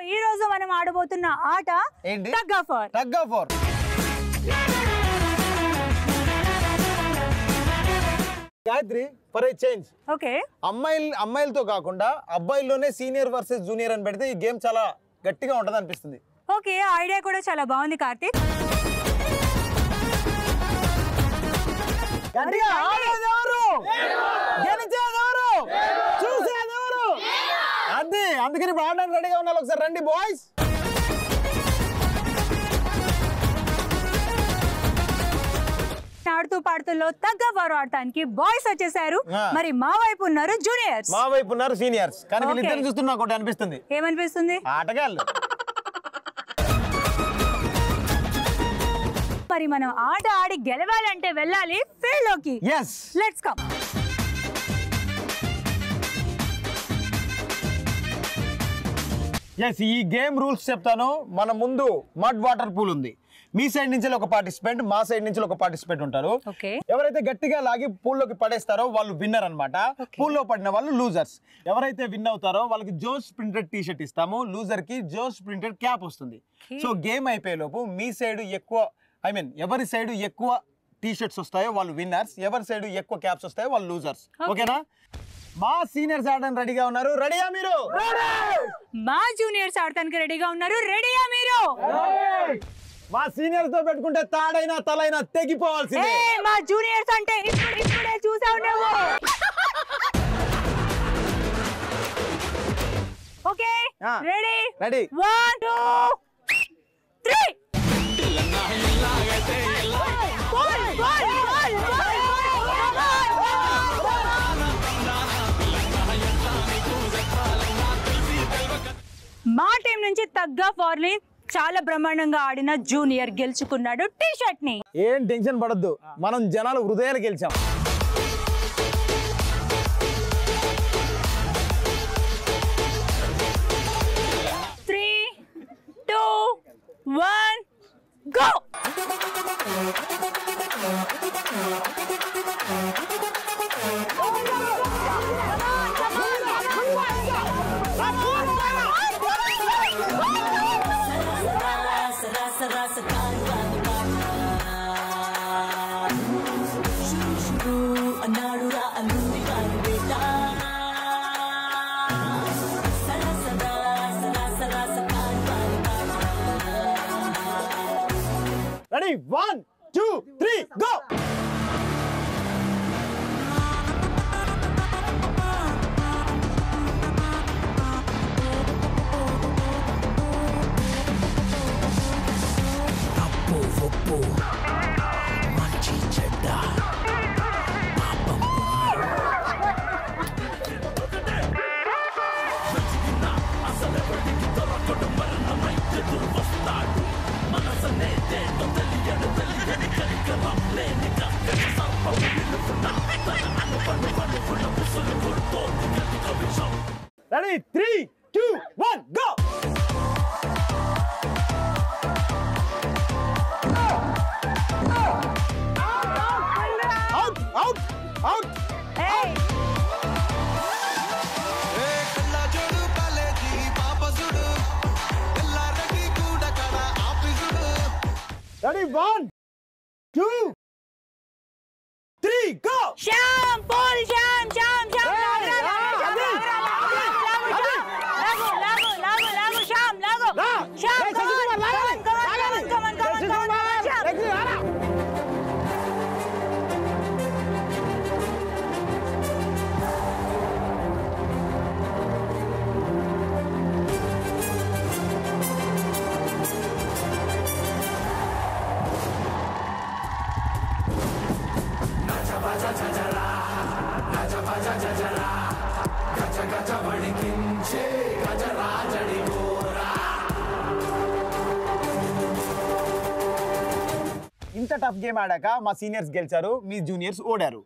ఈ రోజు మనం ఆడబోతున్న ఆట tug of war. Tug of war. Gayatri for a change. Okay, అమ్మాయిలతో కాకుండా అబ్బాయిల్లోనే సీనియర్ వర్సెస్ జూనియర్ అని పెడితే ఈ గేమ్ చాలా గట్టిగా ఉంటది అనిపిస్తుంది. ఓకే, ఐడియా కూడా చాలా బాగుంది కార్తీక్. అదే అందుకని ఇప్పుడు ఆడడానికి రెడీగా ఉండాలి. ఒకసారి రండి బాయ్స్. ఆడుతూ పాడుతూలో తగ్గ వారు ఆడటానికి బాయ్స్ వచ్చేసారు. మరి మా వైపు ఉన్నారు జూనియర్స్, మా వైపు ఉన్నారు సీనియర్స్. కానీ వీళ్ళిద్దరిని చూస్తున్నా ఒకటి అనిపిస్తుంది. ఏమనిపిస్తుంది? ఆటగాళ్ళు. మరి మనం ఆట ఆడి గెలవాలంటే వెళ్ళాలి ఫీల్డ్ లోకి. Let's come. ఈ గేమ్ రూల్స్ చెప్తాను. మన ముందు మడ్ వాటర్ పూల్ ఉంది. మీ సైడ్ నుంచి ఒక పార్టిసిపెంట్, మా సైడ్ నుంచి ఒక పార్టిసిపెంట్ ఉంటారు. ఎవరైతే గట్టిగా లాగి పూల్లోకి పడేస్తారో వాళ్ళు విన్నర్ అన్నమాట. పూల్లో పడిన వాళ్ళు లూజర్స్. ఎవరైతే విన్ అవుతారో వాళ్ళకి జోస్ ప్రింటెడ్ టీ షర్ట్ ఇస్తాము. లూజర్ కి జోస్ ప్రింటెడ్ క్యాప్ వస్తుంది. సో గేమ్ అయిపోయే లోపు మీ సైడ్ ఎక్కువ ఎవరి సైడ్ ఎక్కువ టీ షర్ట్స్ వస్తాయో వాళ్ళు విన్నర్స్, ఎవరి సైడ్ ఎక్కువ క్యాప్స్ వస్తాయో వాళ్ళు లూజర్స్. ఓకేనా? మా సీనియర్స్ ఆడడానికి రెడీగా ఉన్నారు. రెడీయా మీరు? మా జూనియర్స్ ఆడటానికి రెడీగా ఉన్నారు. రెడీయా మీరు? మా సీనియర్స్ తో పెట్టుకుంటే తాడైనా తలైనా తెగిపోవాల్సిందే. మా జూనియర్స్ అంటే ఇప్పుడే చూసావు నువ్వు. Okay, ready? 1 2 3. మా టీం నుంచి తగ్గ ఫార్ ని చాలా బ్రహ్మాండంగా ఆడిన జూనియర్ గెలుచుకున్నాడు టీ షర్ట్ ని. ఏం టెన్షన్ పడద్దు, మనం జనాల హృదయాలు గెలిచాం. Three, 2 1 go. Ready? 1 2 3 go. Ready? 3 2 1 go. Out out out. Hey. కల్లా జోడు కాలేజీ పాపసుడు ఎల్లారకి కూడా కడ ఆఫీసుడు. Ready? 1 2 3 go. శ్యామ్ పోల్ శ్యామ్ శ్యామ్ శ్యామ్ ఇంత టఫ్ గేమ్ ఆడాక మా సీనియర్స్ గెలిచారు, మీ జూనియర్స్ ఓడారు.